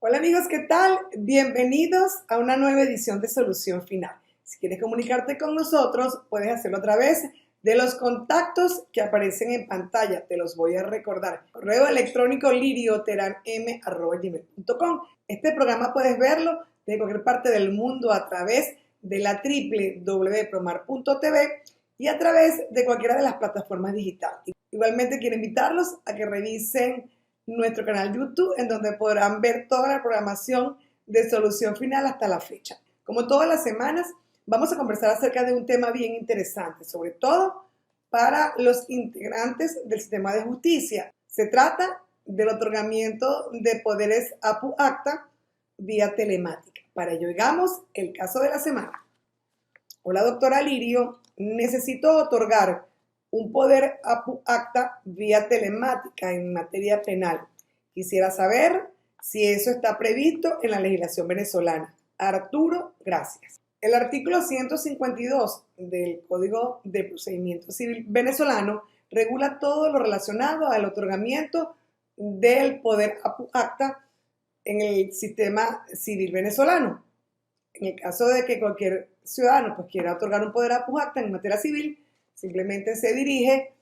Hola amigos, ¿qué tal? Bienvenidos a una nueva edición de Solución Final. Si quieres comunicarte con nosotros, puedes hacerlo a través de los contactos que aparecen en pantalla. Te los voy a recordar. Correo electrónico lirioteram@gmail.com. Este programa puedes verlo de cualquier parte del mundo a través de la www.promar.tv y a través de cualquiera de las plataformas digitales. Igualmente quiero invitarlos a que revisen nuestro canal YouTube, en donde podrán ver toda la programación de Solución Final hasta la fecha. Como todas las semanas, vamos a conversar acerca de un tema bien interesante, sobre todo para los integrantes del sistema de justicia. Se trata del otorgamiento de poderes APU-ACTA vía telemática. Para ello, digamos el caso de la semana. Hola, doctora Lirio, necesito otorgar un poder APU-ACTA vía telemática en materia penal. Quisiera saber si eso está previsto en la legislación venezolana. Arturo, gracias. El artículo 152 del Código de Procedimiento Civil venezolano regula todo lo relacionado al otorgamiento del poder APU-ACTA en el sistema civil venezolano. En el caso de que cualquier ciudadano quiera otorgar un poder APU-ACTA en materia civil, simplemente se dirige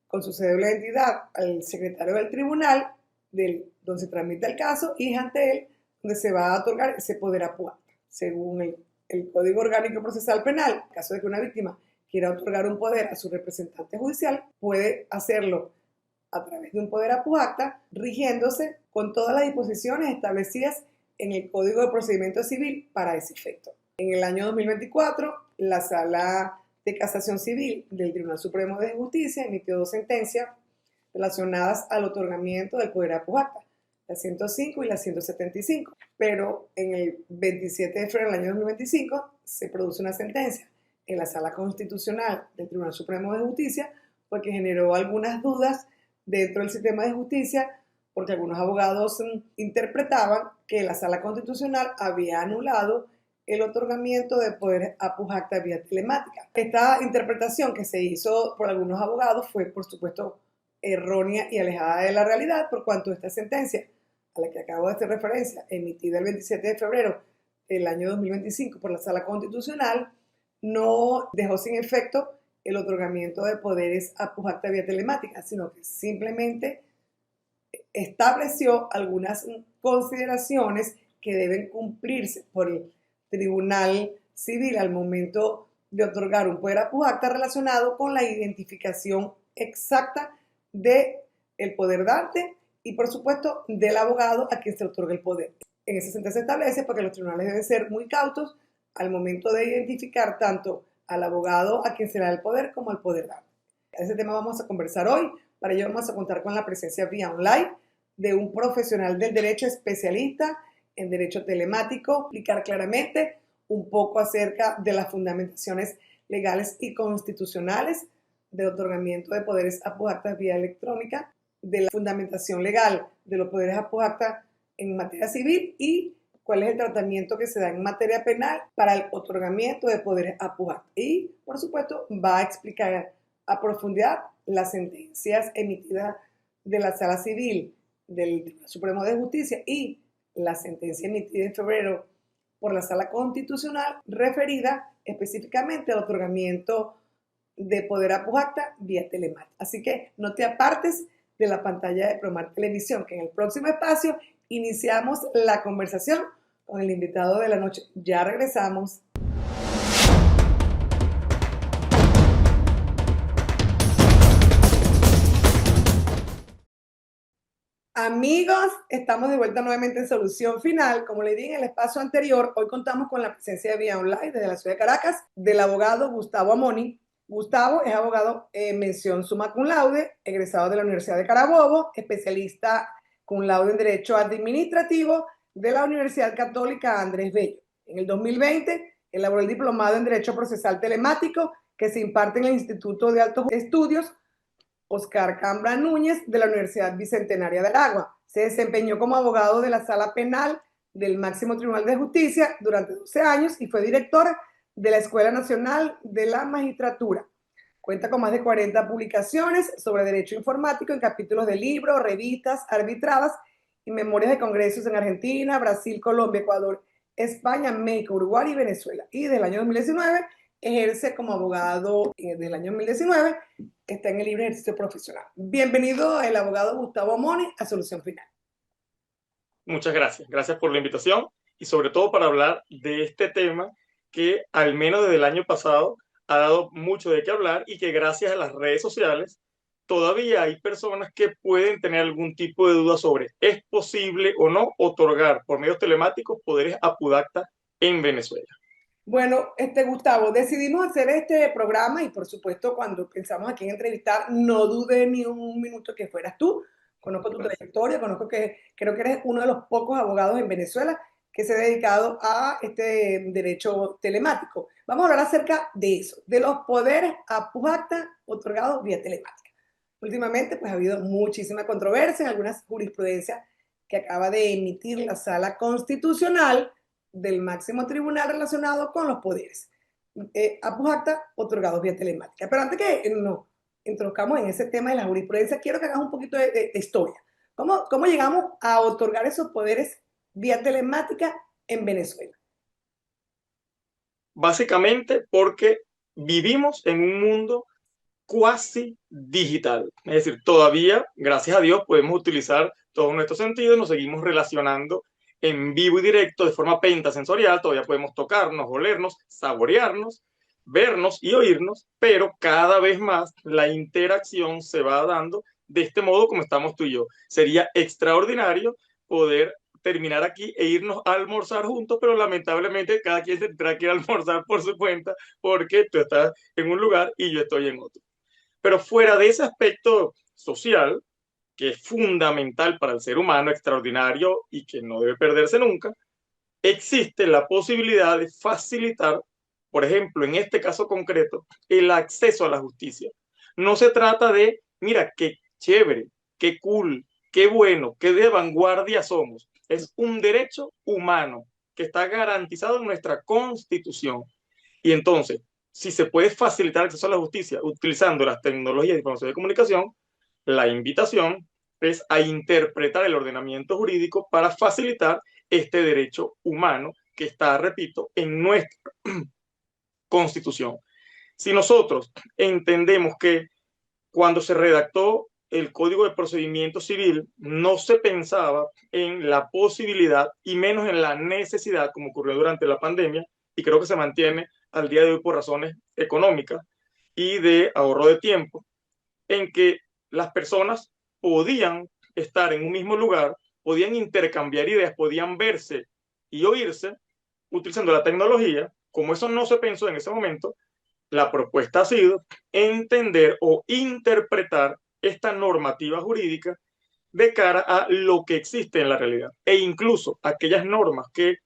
con su cédula de identidad al secretario del tribunal donde se tramita el caso y es ante él donde se va a otorgar ese poder APU-ACTA. Según el Código Orgánico Procesal Penal, en caso de que una víctima quiera otorgar un poder a su representante judicial, puede hacerlo a través de un poder APU-ACTA, rigiéndose con todas las disposiciones establecidas en el Código de Procedimiento Civil para ese efecto. En el año 2024, la Sala de Casación Civil del Tribunal Supremo de Justicia emitió 2 sentencias relacionadas al otorgamiento del poder APU-ACTA, la 105 y la 175. Pero en el 27 de febrero del año 2025 se produce una sentencia en la Sala Constitucional del Tribunal Supremo de Justicia porque generó algunas dudas dentro del sistema de justicia porque algunos abogados interpretaban que la Sala Constitucional había anulado el otorgamiento de poderes APU-ACTA vía telemática. Esta interpretación que se hizo por algunos abogados fue, por supuesto, errónea y alejada de la realidad, por cuanto esta sentencia, a la que acabo de hacer referencia, emitida el 27 de febrero del año 2025 por la Sala Constitucional, no dejó sin efecto el otorgamiento de poderes APU-ACTA vía telemática, sino que simplemente estableció algunas consideraciones que deben cumplirse por el Tribunal Civil al momento de otorgar un poder APU-ACTA relacionado con la identificación exacta del poder dante y, por supuesto, del abogado a quien se otorga el poder. En ese sentido se establece porque los tribunales deben ser muy cautos al momento de identificar tanto al abogado a quien se le da el poder como al poder dante. De ese tema vamos a conversar hoy. Para ello vamos a contar con la presencia vía online de un profesional del derecho especialista en derecho telemático, explicar claramente un poco acerca de las fundamentaciones legales y constitucionales del otorgamiento de poderes APU-ACTA vía electrónica, de la fundamentación legal de los poderes APU-ACTA en materia civil y cuál es el tratamiento que se da en materia penal para el otorgamiento de poderes APU-ACTA. Y, por supuesto, va a explicar a profundidad las sentencias emitidas de la Sala Civil del Tribunal Supremo de Justicia y la sentencia emitida en febrero por la Sala Constitucional referida específicamente al otorgamiento de poder APU-ACTA vía telemática. Así que no te apartes de la pantalla de Promar Televisión, que en el próximo espacio iniciamos la conversación con el invitado de la noche. Ya regresamos. Amigos, estamos de vuelta nuevamente en Solución Final. Como le dije en el espacio anterior, hoy contamos con la presencia de vía online desde la ciudad de Caracas del abogado Gustavo Amoni. Gustavo es abogado mención summa cum laude, egresado de la Universidad de Carabobo, especialista cum laude en Derecho Administrativo de la Universidad Católica Andrés Bello. En el 2020 elaboró el diplomado en Derecho Procesal Telemático que se imparte en el Instituto de Altos Estudios Oscar Cambra Núñez de la Universidad Bicentenaria del Agua. Se desempeñó como abogado de la Sala Penal del Máximo Tribunal de Justicia durante 12 años y fue director de la Escuela Nacional de la Magistratura. Cuenta con más de 40 publicaciones sobre derecho informático en capítulos de libros, revistas arbitradas y memorias de congresos en Argentina, Brasil, Colombia, Ecuador, España, México, Uruguay y Venezuela. Y del año 2019 ejerce como abogado del año 2019, está en el libre ejercicio profesional. Bienvenido el abogado Gustavo Moni a Solución Final. Muchas gracias. Gracias por la invitación y sobre todo para hablar de este tema que al menos desde el año pasado ha dado mucho de qué hablar y que gracias a las redes sociales todavía hay personas que pueden tener algún tipo de duda sobre ¿es posible o no otorgar por medios telemáticos poderes a Pudacta en Venezuela? Bueno, Gustavo, decidimos hacer este programa y por supuesto cuando pensamos aquí en entrevistar, no dudé ni un minuto que fueras tú. Conozco tu Gracias. trayectoria, conozco que creo que eres uno de los pocos abogados en Venezuela que se ha dedicado a este derecho telemático. Vamos a hablar acerca de eso, de los poderes a PUJACTA otorgados vía telemática. Últimamente pues ha habido muchísima controversia en algunas jurisprudencias que acaba de emitir la Sala Constitucional del máximo tribunal relacionado con los poderes. Acta otorgados vía telemática. Pero antes que nos introduzcamos en ese tema de la jurisprudencia, quiero que hagas un poquito de historia. ¿Cómo llegamos a otorgar esos poderes vía telemática en Venezuela? Básicamente porque vivimos en un mundo cuasi digital. Es decir, todavía, gracias a Dios, podemos utilizar todos nuestros sentidos, nos seguimos relacionando en vivo y directo de forma pentasensorial, todavía podemos tocarnos, olernos, saborearnos, vernos y oírnos, pero cada vez más la interacción se va dando de este modo como estamos tú y yo. Sería extraordinario poder terminar aquí e irnos a almorzar juntos, pero lamentablemente cada quien se tendrá que ir a almorzar por su cuenta porque tú estás en un lugar y yo estoy en otro. Pero fuera de ese aspecto social, que es fundamental para el ser humano, extraordinario y que no debe perderse nunca, existe la posibilidad de facilitar, por ejemplo, en este caso concreto, el acceso a la justicia. No se trata de, mira, qué chévere, qué cool, qué bueno, qué de vanguardia somos. Es un derecho humano que está garantizado en nuestra Constitución. Y entonces, si se puede facilitar el acceso a la justicia utilizando las tecnologías de información y comunicación, la invitación es a interpretar el ordenamiento jurídico para facilitar este derecho humano que está, repito, en nuestra Constitución. Si nosotros entendemos que cuando se redactó el Código de Procedimiento Civil no se pensaba en la posibilidad y menos en la necesidad, como ocurrió durante la pandemia, y creo que se mantiene al día de hoy por razones económicas y de ahorro de tiempo, en que las personas podían estar en un mismo lugar, podían intercambiar ideas, podían verse y oírse utilizando la tecnología. Como eso no se pensó en ese momento, la propuesta ha sido entender o interpretar esta normativa jurídica de cara a lo que existe en la realidad e incluso aquellas normas que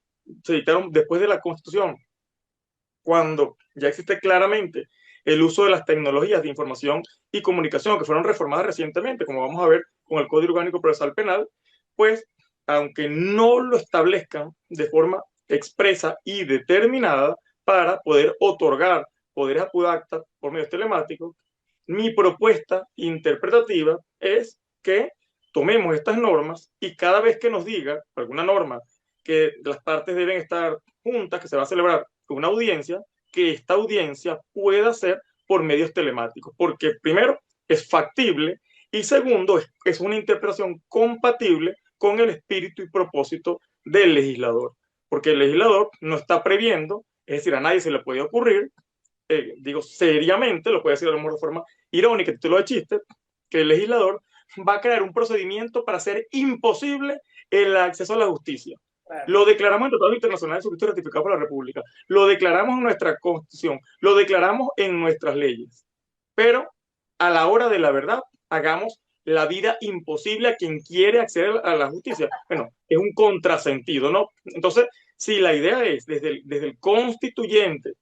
se dictaron después de la Constitución, cuando ya existe claramente el uso de las tecnologías de información y comunicación que fueron reformadas recientemente, como vamos a ver con el Código Orgánico Procesal Penal, pues aunque no lo establezcan de forma expresa y determinada para poder otorgar poderes a Pudacta por medios telemáticos, mi propuesta interpretativa es que tomemos estas normas y cada vez que nos diga alguna norma que las partes deben estar juntas, que se va a celebrar una audiencia, que esta audiencia pueda ser por medios telemáticos, porque primero es factible y segundo es una interpretación compatible con el espíritu y propósito del legislador, porque el legislador no está previendo, es decir, a nadie se le puede ocurrir, digo seriamente, lo puede decir de una forma irónica, título de chiste, que el legislador va a crear un procedimiento para hacer imposible el acceso a la justicia. Claro. Lo declaramos en tratados internacionales suscritos y ratificados por la República. Lo declaramos en nuestra Constitución. Lo declaramos en nuestras leyes. Pero a la hora de la verdad, hagamos la vida imposible a quien quiere acceder a la justicia. Bueno, es un contrasentido, ¿no? Entonces, si la idea es desde el constituyente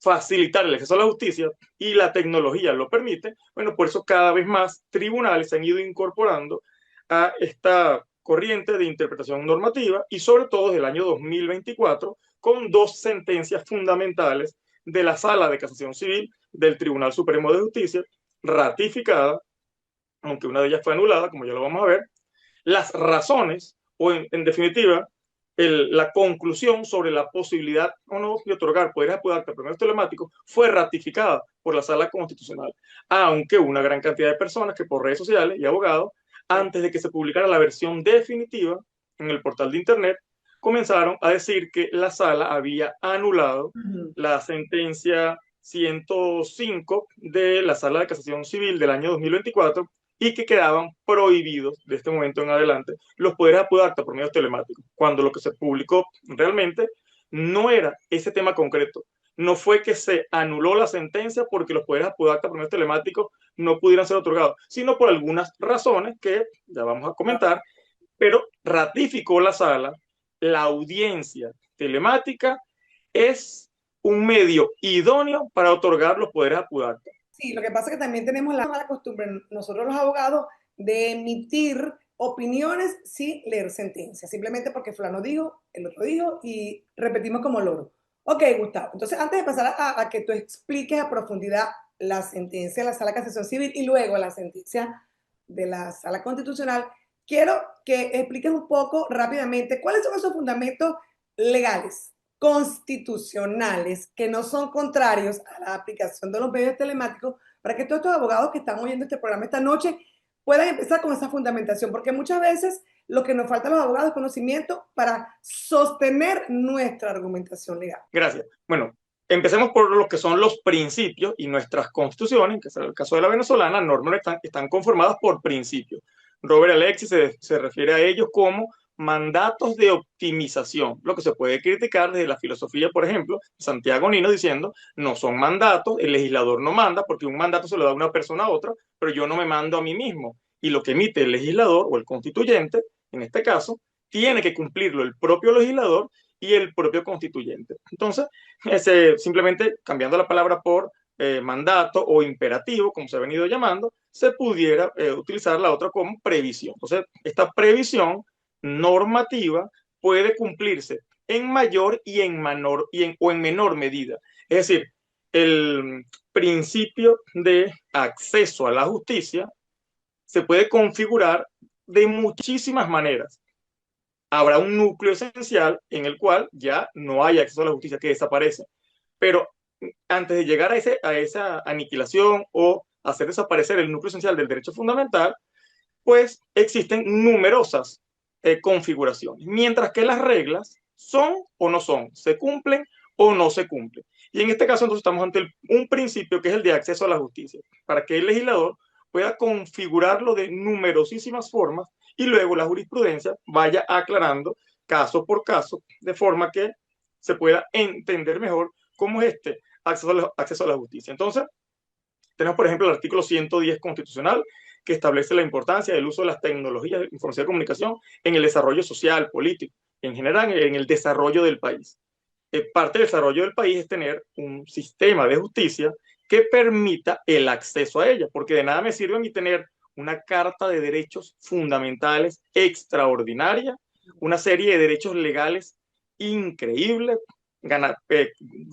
facilitar el acceso a la justicia y la tecnología lo permite, bueno, por eso cada vez más tribunales se han ido incorporando a esta corriente de interpretación normativa y sobre todo desde el año 2024 con dos sentencias fundamentales de la Sala de Casación Civil del Tribunal Supremo de Justicia, ratificada, aunque una de ellas fue anulada, como ya lo vamos a ver, las razones o, en definitiva, la conclusión sobre la posibilidad o no de otorgar poderes a acta por medios telemáticos fue ratificada por la Sala Constitucional, aunque una gran cantidad de personas que por redes sociales y abogados, antes de que se publicara la versión definitiva en el portal de Internet, comenzaron a decir que la Sala había anulado la sentencia 105 de la Sala de Casación Civil del año 2024 y que quedaban prohibidos de este momento en adelante los poderes a acta por medios telemáticos, cuando lo que se publicó realmente no era ese tema concreto. No fue que se anuló la sentencia porque los poderes a acta por medios telemáticos no pudieran ser otorgados, sino por algunas razones que ya vamos a comentar, pero ratificó la Sala, la audiencia telemática es un medio idóneo para otorgar los poderes a acta. Sí, lo que pasa es que también tenemos la mala costumbre, nosotros los abogados, de emitir opiniones sin leer sentencias, simplemente porque fulano dijo, el otro dijo, y repetimos como loro. Ok, Gustavo, entonces antes de pasar a que tú expliques a profundidad la sentencia de la Sala de Casación Civil y luego la sentencia de la Sala Constitucional, quiero que expliques un poco rápidamente cuáles son esos fundamentos legales constitucionales que no son contrarios a la aplicación de los medios telemáticos para que todos estos abogados que están oyendo este programa esta noche puedan empezar con esa fundamentación, porque muchas veces lo que nos falta a los abogados es conocimiento para sostener nuestra argumentación legal. Gracias. Bueno, empecemos por lo que son los principios y nuestras constituciones, que es el caso de la venezolana, normas están conformadas por principios. Robert Alexis se refiere a ellos como mandatos de optimización, lo que se puede criticar desde la filosofía, por ejemplo, Santiago Nino diciendo, no son mandatos, el legislador no manda, porque un mandato se lo da una persona a otra, pero yo no me mando a mí mismo. Y lo que emite el legislador o el constituyente, en este caso, tiene que cumplirlo el propio legislador y el propio constituyente. Entonces, simplemente cambiando la palabra por mandato o imperativo, como se ha venido llamando, se pudiera utilizar la otra como previsión. Entonces, esta previsión normativa puede cumplirse en mayor y en menor, o en menor medida. Es decir, el principio de acceso a la justicia se puede configurar de muchísimas maneras. Habrá un núcleo esencial en el cual ya no hay acceso a la justicia, que desaparece. Pero antes de llegar a esa aniquilación o hacer desaparecer el núcleo esencial del derecho fundamental, pues existen numerosas configuraciones, mientras que las reglas son o no son, se cumplen o no se cumplen. Y en este caso entonces estamos ante un principio que es el de acceso a la justicia, para que el legislador pueda configurarlo de numerosísimas formas y luego la jurisprudencia vaya aclarando caso por caso, de forma que se pueda entender mejor cómo es este acceso a la justicia. Entonces, tenemos, por ejemplo, el artículo 110 constitucional, que establece la importancia del uso de las tecnologías de información y comunicación en el desarrollo social, político, en general en el desarrollo del país. Parte del desarrollo del país es tener un sistema de justicia que permita el acceso a ella, porque de nada me sirve a mí tener una carta de derechos fundamentales extraordinaria, una serie de derechos legales increíbles,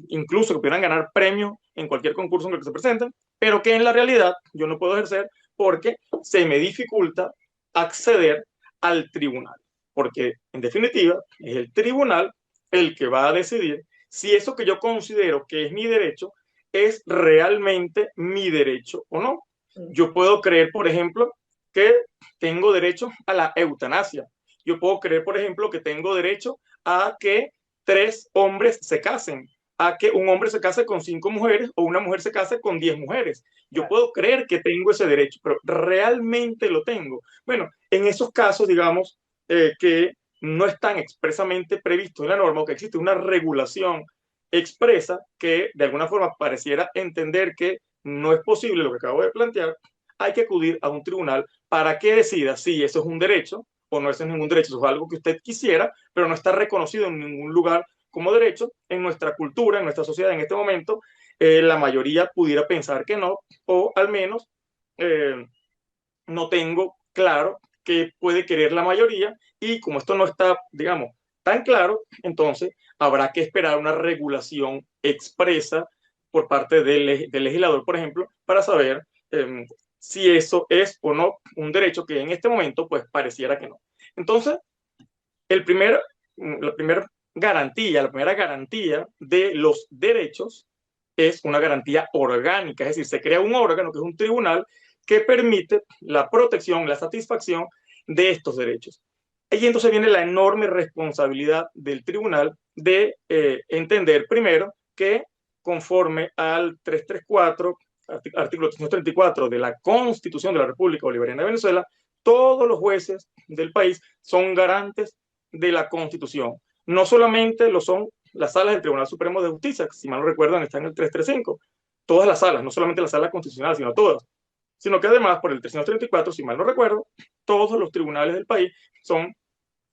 incluso que pudieran ganar premios en cualquier concurso en el que se presenten, pero que en la realidad yo no puedo ejercer porque se me dificulta acceder al tribunal, porque en definitiva es el tribunal el que va a decidir si eso que yo considero que es mi derecho es realmente mi derecho o no. Yo puedo creer, por ejemplo, que tengo derecho a la eutanasia. Yo puedo creer, por ejemplo, que tengo derecho a que 3 hombres se casen, a que un hombre se case con 5 mujeres o una mujer se case con 10 mujeres. Yo puedo creer que tengo ese derecho, pero ¿realmente lo tengo? Bueno, en esos casos, digamos, que no están expresamente previstos en la norma o que existe una regulación expresa que de alguna forma pareciera entender que no es posible lo que acabo de plantear, hay que acudir a un tribunal para que decida si eso es un derecho o no es ningún derecho, eso es algo que usted quisiera, pero no está reconocido en ningún lugar como derecho. En nuestra cultura, en nuestra sociedad en este momento, la mayoría pudiera pensar que no, o al menos no tengo claro qué puede querer la mayoría, y como esto no está, digamos, tan claro, entonces habrá que esperar una regulación expresa por parte del legislador, por ejemplo, para saber si eso es o no un derecho que en este momento pues pareciera que no. Entonces, el primer, la primera garantía de los derechos es una garantía orgánica, es decir, se crea un órgano que es un tribunal que permite la protección, la satisfacción de estos derechos. Y entonces viene la enorme responsabilidad del tribunal de entender primero que conforme al 334, artículo 334 de la Constitución de la República Bolivariana de Venezuela, todos los jueces del país son garantes de la Constitución. No solamente lo son las salas del Tribunal Supremo de Justicia, que si mal no recuerdan están en el 335, todas las salas, no solamente la sala constitucional, sino todas, sino que además por el 334, si mal no recuerdo, todos los tribunales del país son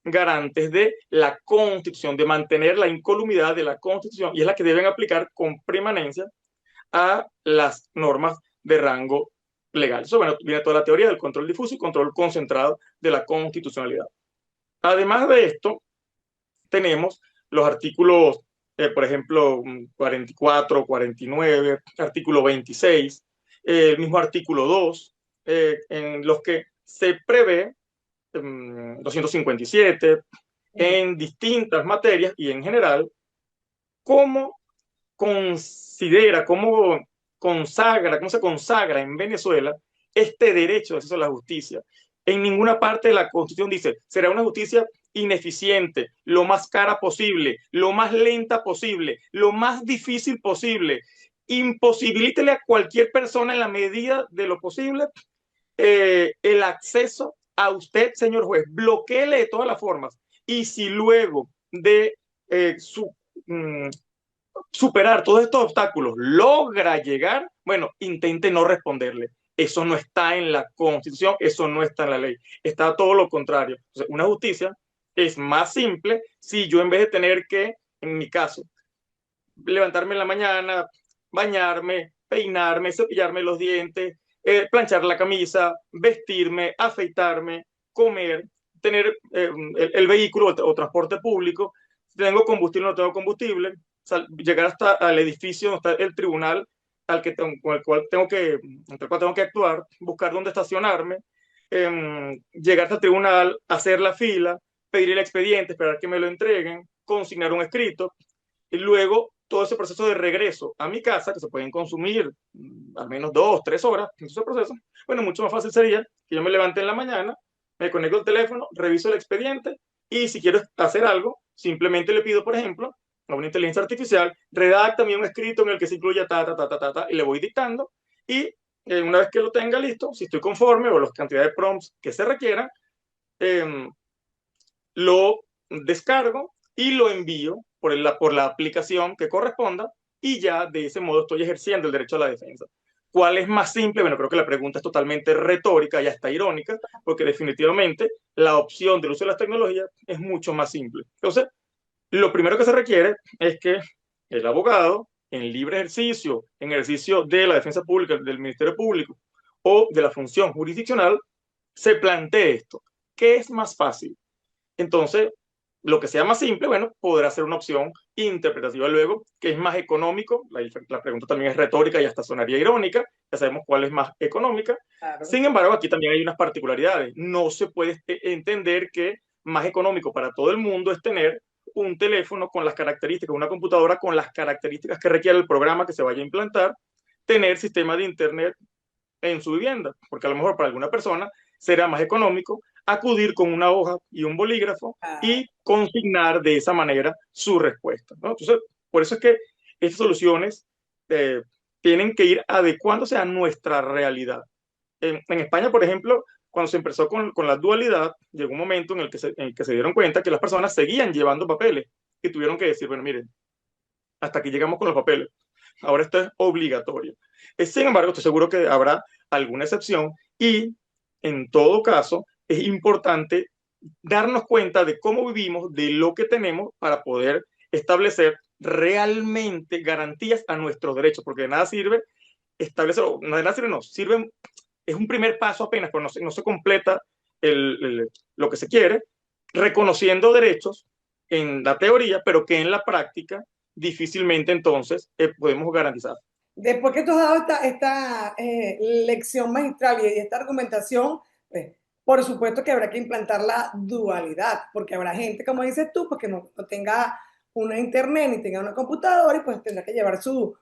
garantes de la Constitución, de mantener la incolumidad de la Constitución, y es la que deben aplicar con permanencia a las normas de rango legal. Eso, bueno, viene toda la teoría del control difuso y control concentrado de la constitucionalidad. Además de esto, tenemos los artículos, por ejemplo, 44, 49, artículo 26, el mismo artículo 2, en los que se prevé 257 en distintas materias y en general, cómo considera, cómo se consagra en Venezuela este derecho de acceso a la justicia. En ninguna parte de la Constitución dice, será una justicia ineficiente, lo más cara posible, lo más lenta posible, lo más difícil posible. Imposibilítele a cualquier persona en la medida de lo posible el acceso a usted, señor juez. Bloqueele de todas las formas. Y si luego de superar todos estos obstáculos logra llegar, bueno, intente no responderle. Eso no está en la Constitución, eso no está en la ley. Está todo lo contrario. Entonces, una justicia es más simple si yo, en vez de tener que, en mi caso, levantarme en la mañana, bañarme, peinarme, cepillarme los dientes, planchar la camisa, vestirme, afeitarme, comer, tener el vehículo o transporte público, si tengo combustible o no tengo combustible, llegar hasta el edificio donde está el tribunal con el cual tengo que actuar, buscar dónde estacionarme, llegar hasta el tribunal, hacer la fila, pedir el expediente, esperar que me lo entreguen, consignar un escrito, y luego todo ese proceso de regreso a mi casa, que se pueden consumir al menos 2, 3 horas en ese proceso, bueno, mucho más fácil sería que yo me levante en la mañana, me conecto al teléfono, reviso el expediente y si quiero hacer algo, simplemente le pido, por ejemplo, a una inteligencia artificial, redáctame un escrito en el que se incluya y le voy dictando y una vez que lo tenga listo, si estoy conforme o las cantidades de prompts que se requieran, lo descargo y lo envío por la aplicación que corresponda y ya de ese modo estoy ejerciendo el derecho a la defensa. ¿Cuál es más simple? Bueno, creo que la pregunta es totalmente retórica y hasta irónica, porque definitivamente la opción del uso de las tecnologías es mucho más simple. Entonces, lo primero que se requiere es que el abogado, en libre ejercicio, en ejercicio de la defensa pública, del Ministerio Público o de la función jurisdiccional, se plantee esto. ¿Qué es más fácil? Entonces, lo que sea más simple, bueno, podrá ser una opción interpretativa luego, que es más económico. La pregunta también es retórica y hasta sonaría irónica. Ya sabemos cuál es más económica. Claro. Sin embargo, aquí también hay unas particularidades. No se puede entender que más económico para todo el mundo es tener un teléfono con las características, una computadora con las características que requiere el programa que se vaya a implantar, tener sistema de internet en su vivienda, porque a lo mejor para alguna persona será más económico acudir con una hoja y un bolígrafo y consignar de esa manera su respuesta, ¿no? Entonces, por eso es que estas soluciones tienen que ir adecuándose a nuestra realidad. En España, por ejemplo, cuando se empezó con la dualidad, llegó un momento en el que se dieron cuenta que las personas seguían llevando papeles y tuvieron que decir, bueno, miren, hasta aquí llegamos con los papeles. Ahora esto es obligatorio. Sin embargo, estoy seguro que habrá alguna excepción y, en todo caso, es importante darnos cuenta de cómo vivimos, de lo que tenemos para poder establecer realmente garantías a nuestros derechos, porque de nada sirve establecer, no de nada sirve, no, sirve, es un primer paso apenas, pero no se completa lo que se quiere, reconociendo derechos en la teoría, pero que en la práctica difícilmente entonces podemos garantizar. Después que tú has dado esta lección magistral y esta argumentación, pues, por supuesto que habrá que implantar la dualidad, porque habrá gente, como dices tú, pues que no tenga una internet ni tenga una computadora y pues tendrá que llevar su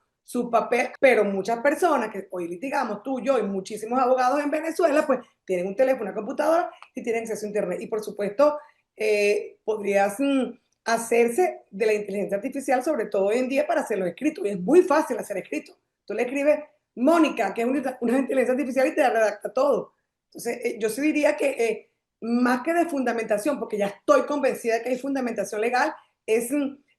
papel, pero muchas personas que hoy litigamos, tú, yo y muchísimos abogados en Venezuela, pues tienen un teléfono, una computadora y tienen acceso a internet. Y por supuesto, podrías hacerse de la inteligencia artificial, sobre todo hoy en día, para hacer los escritos. Y es muy fácil hacer escritos. Tú le escribes Mónica, que es una inteligencia artificial, y te redacta todo. Entonces, yo sí diría que más que de fundamentación, porque ya estoy convencida de que hay fundamentación legal, es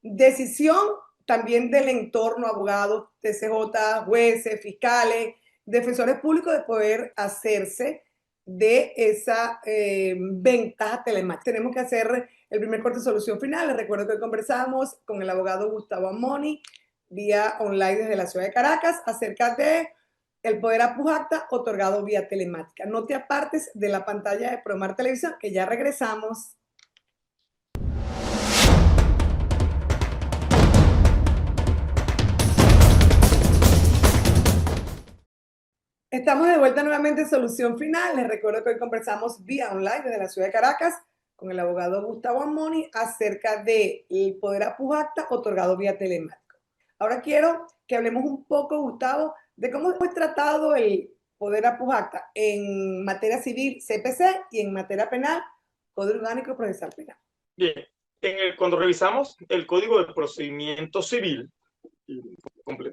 decisión también del entorno, abogados, TCJ, jueces, fiscales, defensores públicos, de poder hacerse de esa ventaja telemática. Tenemos que hacer el primer corte de solución final. Les recuerdo que hoy conversamos con el abogado Gustavo Amoni vía online desde la ciudad de Caracas acerca de el poder a puj acta otorgado vía telemática. No te apartes de la pantalla de Promar Televisión, que ya regresamos. Estamos de vuelta nuevamente en Solución Final. Les recuerdo que hoy conversamos vía online desde la ciudad de Caracas con el abogado Gustavo Amoni acerca del poder a puj acta otorgado vía telemático. Ahora quiero que hablemos un poco, Gustavo, de cómo es tratado el poder a puj acta en materia civil, CPC, y en materia penal, Código Orgánico Procesal Penal. Bien, cuando revisamos el Código de Procedimiento Civil, y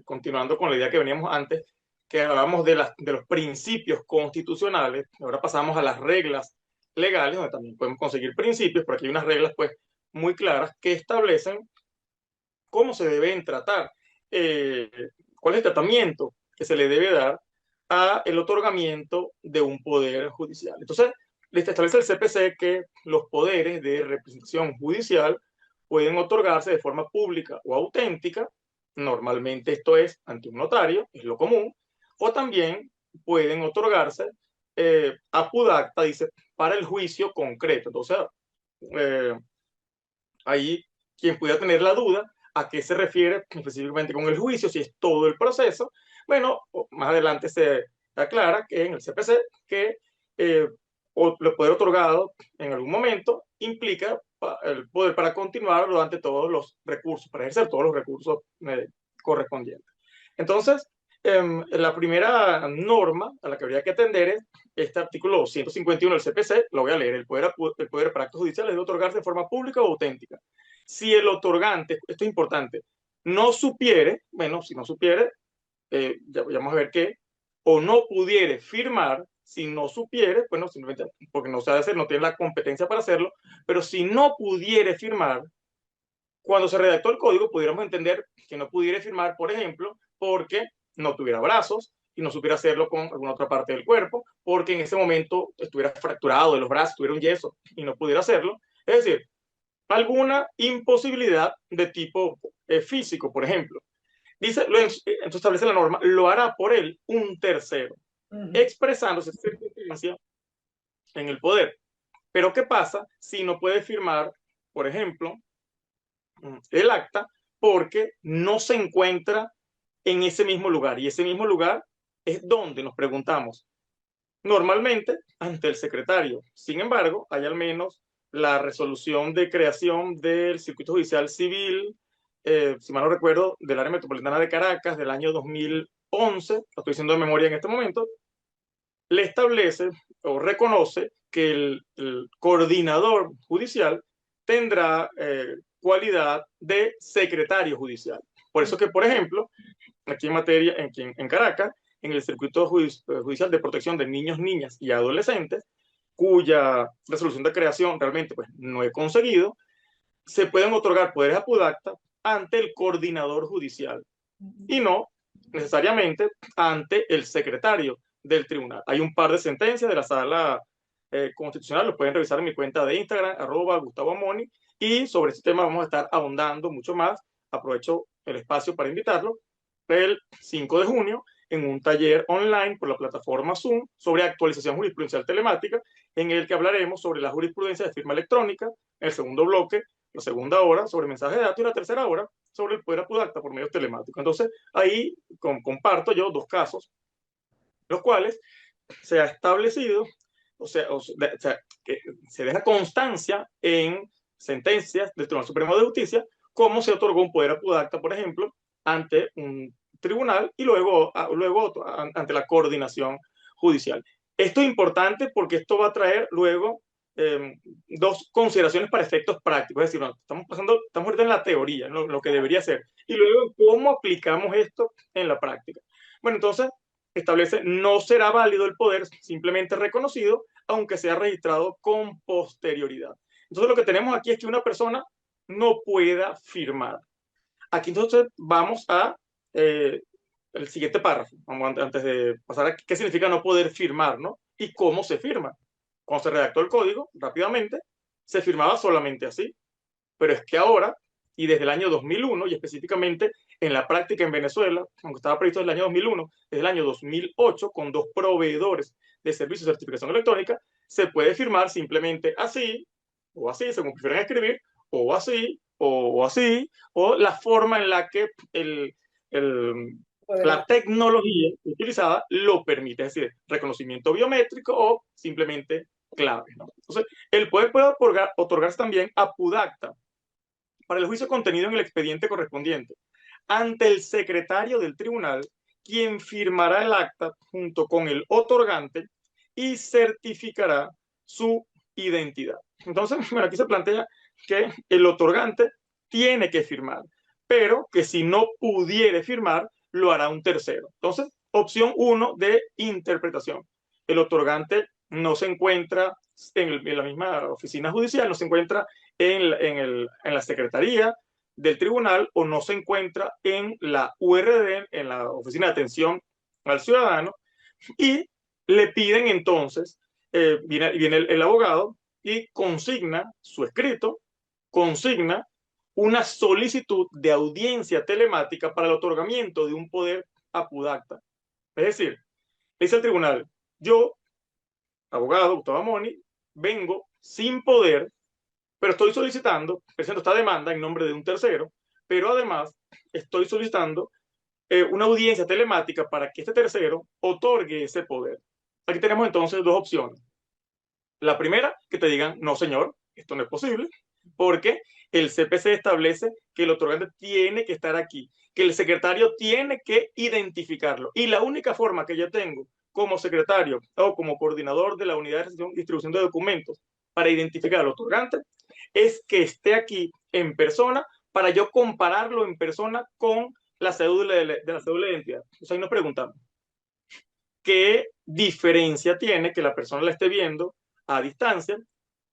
continuando con la idea que veníamos antes, que hablábamos de los principios constitucionales, ahora pasamos a las reglas legales, donde también podemos conseguir principios, pero aquí hay unas reglas pues muy claras que establecen cómo se deben tratar, eh, cuál es el tratamiento que se le debe dar a el otorgamiento de un poder judicial. Entonces, establece el CPC que los poderes de representación judicial pueden otorgarse de forma pública o auténtica. Normalmente esto es ante un notario, es lo común, o también pueden otorgarse apud acta, dice, para el juicio concreto. Entonces, eh, ahí quien pueda tener la duda a qué se refiere específicamente con el juicio, si es todo el proceso, bueno, más adelante se aclara que en el CPC que el poder otorgado en algún momento implica el poder para continuar durante todos los recursos, para ejercer todos los recursos correspondientes. Entonces, la primera norma a la que habría que atender es este artículo 151 del CPC, lo voy a leer: el poder para actos judiciales debe otorgarse de forma pública o auténtica. Si el otorgante, esto es importante, no supiere, bueno, si no supiere, ya vamos a ver qué, o no pudiere firmar, si no supiere, bueno, simplemente porque no sabe hacer, no tiene la competencia para hacerlo, pero si no pudiere firmar, cuando se redactó el código pudiéramos entender que no pudiera firmar, por ejemplo, porque no tuviera brazos y no supiera hacerlo con alguna otra parte del cuerpo, porque en ese momento estuviera fracturado de los brazos, tuviera un yeso y no pudiera hacerlo. Es decir, alguna imposibilidad de tipo físico, por ejemplo. Dice, entonces establece la norma, lo hará por él un tercero, expresándose circunstancia en el poder. Pero ¿qué pasa si no puede firmar, por ejemplo, el acta porque no se encuentra en ese mismo lugar? Y ese mismo lugar es donde nos preguntamos, normalmente ante el secretario. Sin embargo, hay al menos la resolución de creación del Circuito Judicial Civil, si mal no recuerdo, del área metropolitana de Caracas del año 2011, lo estoy diciendo de memoria en este momento, le establece o reconoce que el coordinador judicial tendrá cualidad de secretario judicial. Por eso que, por ejemplo, aquí en materia, en Caracas, en el Circuito Judicial de Protección de Niños, Niñas y Adolescentes, cuya resolución de creación realmente pues, no he conseguido, se pueden otorgar poderes apud acta ante el coordinador judicial y no necesariamente ante el secretario del tribunal. Hay un par de sentencias de la sala constitucional, lo pueden revisar en mi cuenta de Instagram, @GustavoAmoni, y sobre este tema vamos a estar ahondando mucho más. Aprovecho el espacio para invitarlo el 5 de junio en un taller online por la plataforma Zoom sobre actualización jurisprudencial telemática, en el que hablaremos sobre la jurisprudencia de firma electrónica. En el segundo bloque la segunda hora sobre mensajes de datos y la tercera hora sobre el poder apodacta por medios telemáticos. Entonces, ahí comparto yo dos casos, los cuales se ha establecido, o sea, que se deja constancia en sentencias del Tribunal Supremo de Justicia cómo se otorgó un poder apodacta, por ejemplo, ante un tribunal y luego otro, ante la coordinación judicial. Esto es importante porque esto va a traer luego dos consideraciones para efectos prácticos, es decir, no, estamos ahorita en la teoría, ¿no? Lo que debería ser, y luego cómo aplicamos esto en la práctica. Bueno, entonces establece no será válido el poder simplemente reconocido, aunque sea registrado con posterioridad. Entonces lo que tenemos aquí es que una persona no pueda firmar. Aquí entonces vamos a el siguiente párrafo, vamos, antes de pasar a qué significa no poder firmar, ¿no? Y cómo se firma. Cuando se redactó el código, rápidamente, se firmaba solamente así. Pero es que ahora, y desde el año 2001, y específicamente en la práctica en Venezuela, aunque estaba previsto desde el año 2001, desde el año 2008, con dos proveedores de servicios de certificación electrónica, se puede firmar simplemente así, o así, según prefieran escribir, o así, o así, o la forma en la que el, la tecnología utilizada lo permite, es decir, reconocimiento biométrico o simplemente claves, ¿no? Entonces, el poder puede otorgarse también a PUDACTA para el juicio contenido en el expediente correspondiente ante el secretario del tribunal, quien firmará el acta junto con el otorgante y certificará su identidad. Entonces, bueno, aquí se plantea que el otorgante tiene que firmar, pero que si no pudiere firmar, lo hará un tercero. Entonces, opción 1 de interpretación. El otorgante no se encuentra en la misma oficina judicial, no se encuentra en la secretaría del tribunal o no se encuentra en la URD, en la Oficina de Atención al Ciudadano, y le piden entonces, viene el abogado y consigna su escrito, consigna una solicitud de audiencia telemática para el otorgamiento de un poder apudacta. Es decir, dice el tribunal, yo, abogado Gustavo Amoni, vengo sin poder, pero estoy solicitando, presento esta demanda en nombre de un tercero, pero además estoy solicitando una audiencia telemática para que este tercero otorgue ese poder. Aquí tenemos entonces dos opciones. La primera, que te digan, no señor, esto no es posible, porque el CPC establece que el otorgante tiene que estar aquí, que el secretario tiene que identificarlo. Y la única forma que yo tengo como secretario o como coordinador de la unidad de distribución de documentos para identificar al otorgante es que esté aquí en persona para yo compararlo en persona con la cédula de la cédula de identidad. Entonces ahí nos preguntamos, ¿qué diferencia tiene que la persona la esté viendo a distancia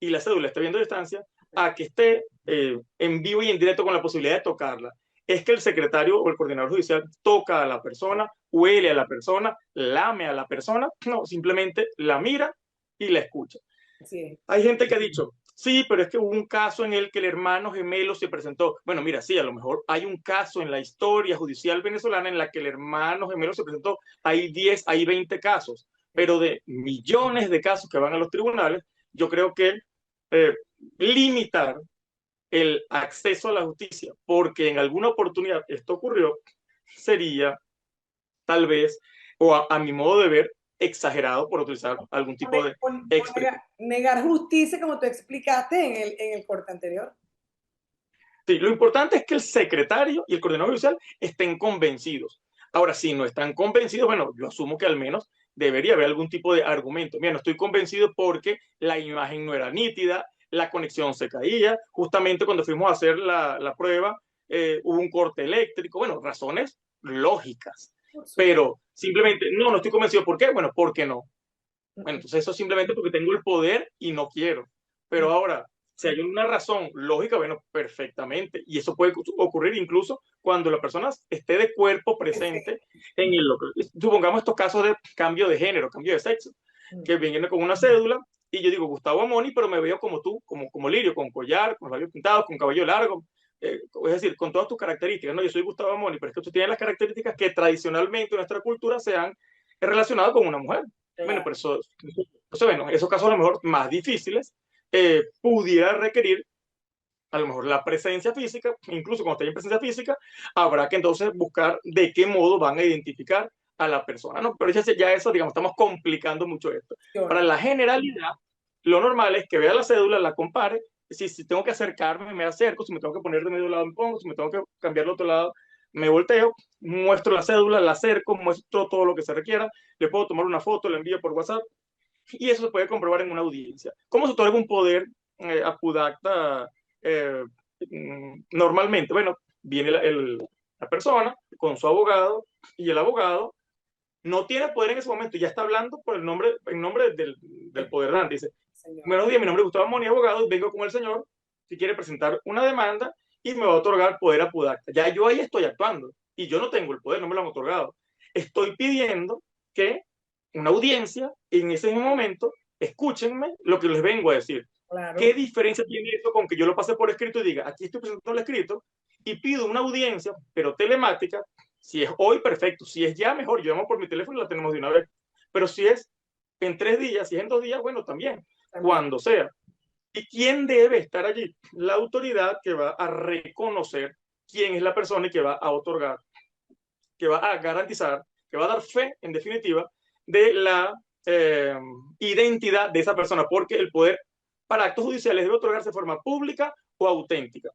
y la cédula esté viendo a distancia a que esté en vivo y en directo con la posibilidad de tocarla? Es que el secretario o el coordinador judicial toca a la persona, huele a la persona, lame a la persona, no, simplemente la mira y la escucha. Sí. Hay gente que ha dicho, sí, pero es que hubo un caso en el que el hermano gemelo se presentó. Bueno, mira, sí, a lo mejor hay un caso en la historia judicial venezolana en la que el hermano gemelo se presentó. Hay 10, hay 20 casos, pero de millones de casos que van a los tribunales, yo creo que eh, limitar el acceso a la justicia, porque en alguna oportunidad esto ocurrió, sería tal vez, o a mi modo de ver, exagerado por utilizar algún tipo de expresión. Negar justicia, como tú explicaste en el corte anterior. Sí, lo importante es que el secretario y el coordinador judicial estén convencidos. Ahora, si no están convencidos, bueno, yo asumo que al menos debería haber algún tipo de argumento. Mira, no estoy convencido porque la imagen no era nítida, la conexión se caía, justamente cuando fuimos a hacer la prueba hubo un corte eléctrico, bueno, razones lógicas, pero simplemente no estoy convencido. ¿Por qué? Bueno, porque no. Bueno, entonces eso simplemente porque tengo el poder y no quiero. Pero ahora, si hay una razón lógica, bueno, perfectamente. Y eso puede ocurrir incluso cuando la persona esté de cuerpo presente en el local. Supongamos estos casos de cambio de género, cambio de sexo, que vienen con una cédula y yo digo Gustavo Amoni, pero me veo como tú, como Lirio, con collar, con labios pintados, con cabello largo. Es decir, con todas tus características. No, yo soy Gustavo Amoni, pero es que tú tienes las características que tradicionalmente en nuestra cultura se han relacionado con una mujer. Bueno, por eso, entonces, bueno, esos casos a lo mejor más difíciles pudiera requerir a lo mejor la presencia física, incluso cuando esté en presencia física, habrá que entonces buscar de qué modo van a identificar a la persona, ¿no? Pero ya eso, digamos, estamos complicando mucho esto. Para la generalidad, lo normal es que vea la cédula, la compare, si tengo que acercarme, me acerco, si me tengo que poner de medio lado, me pongo, si me tengo que cambiar de otro lado, me volteo, muestro la cédula, la acerco, muestro todo lo que se requiera, le puedo tomar una foto, la envío por WhatsApp, y eso se puede comprobar en una audiencia. ¿Cómo se otorga un poder a Pudacta normalmente? Bueno, viene la persona con su abogado y el abogado no tiene poder en ese momento, ya está hablando por el nombre, en nombre del poder dante. Dice, buenos días, mi nombre es Gustavo Moni, abogado, vengo con el señor, si quiere presentar una demanda y me va a otorgar poder a Pudacta. Ya yo ahí estoy actuando y yo no tengo el poder, no me lo han otorgado. Estoy pidiendo que una audiencia, en ese mismo momento, escúchenme lo que les vengo a decir. Claro. ¿Qué diferencia tiene eso con que yo lo pase por escrito y diga, aquí estoy presentando el escrito y pido una audiencia, pero telemática? Si es hoy, perfecto. Si es ya, mejor. Yo llamo por mi teléfono y la tenemos de una vez. Pero si es en 3 días, si es en 2 días, bueno, también. Cuando sea. ¿Y quién debe estar allí? La autoridad que va a reconocer quién es la persona y que va a otorgar, que va a garantizar, que va a dar fe, en definitiva, de la identidad de esa persona, porque el poder para actos judiciales debe otorgarse de forma pública o auténtica.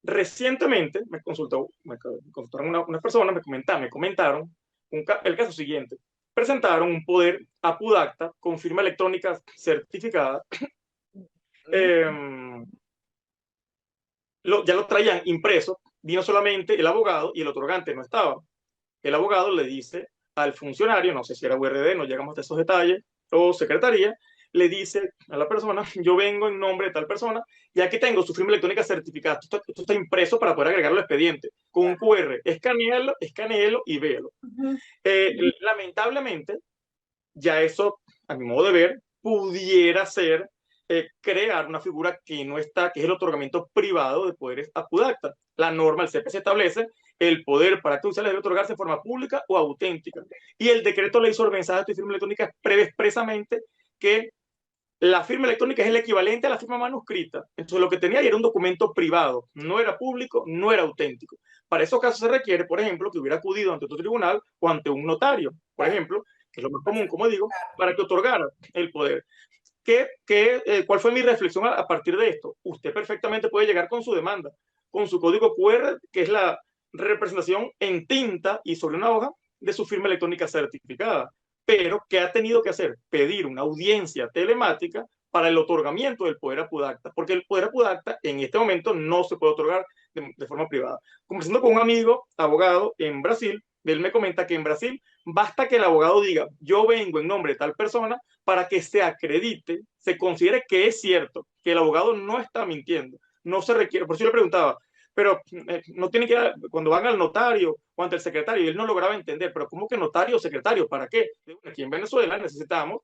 Recientemente me consultaron unas personas, me comentaron el caso siguiente. Presentaron un poder a Pudacta con firma electrónica certificada. Ya lo traían impreso, vino solamente el abogado y el otorgante no estaba. El abogado le dice al funcionario, no sé si era URD, no llegamos a esos detalles, o secretaría, le dice a la persona, yo vengo en nombre de tal persona y aquí tengo su firma electrónica certificada. Esto está impreso para poder agregarlo al expediente con un QR. Escanéelo y véelo. Lamentablemente, ya eso, a mi modo de ver, pudiera ser crear una figura que no está, que es el otorgamiento privado de poderes a Pudacta. La norma, el CPC establece el poder para actos judiciales debe otorgarse de forma pública o auténtica. Y el decreto ley sobre mensajes de firma electrónica prevé expresamente que la firma electrónica es el equivalente a la firma manuscrita. Entonces lo que tenía ahí era un documento privado, no era público, no era auténtico. Para esos casos se requiere, por ejemplo, que hubiera acudido ante otro tribunal o ante un notario, por ejemplo, que es lo más común, como digo, para que otorgara el poder. ¿Cuál fue mi reflexión a partir de esto? Usted perfectamente puede llegar con su demanda, con su código QR, que es la representación en tinta y sobre una hoja de su firma electrónica certificada. Pero, ¿qué ha tenido que hacer? Pedir una audiencia telemática para el otorgamiento del poder a Pudacta, porque el poder a Pudacta en este momento no se puede otorgar de forma privada. Conversando con un amigo abogado en Brasil, él me comenta que en Brasil basta que el abogado diga, yo vengo en nombre de tal persona, para que se acredite, se considere que es cierto, que el abogado no está mintiendo. No se requiere, por eso yo le preguntaba, pero no tiene que ir, cuando van al notario o ante el secretario, y él no lograba entender, pero ¿cómo que notario o secretario? ¿Para qué? Aquí en Venezuela necesitamos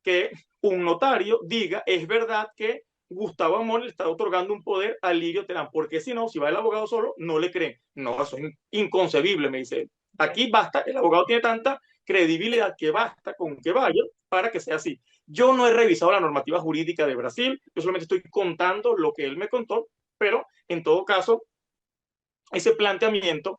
que un notario diga, es verdad que Gustavo Amor le está otorgando un poder a Lirio Terán, porque si no, si va el abogado solo, no le creen. No, eso es inconcebible, me dice él. Aquí basta, el abogado tiene tanta credibilidad que basta con que vaya para que sea así. Yo no he revisado la normativa jurídica de Brasil, yo solamente estoy contando lo que él me contó, pero en todo caso, ese planteamiento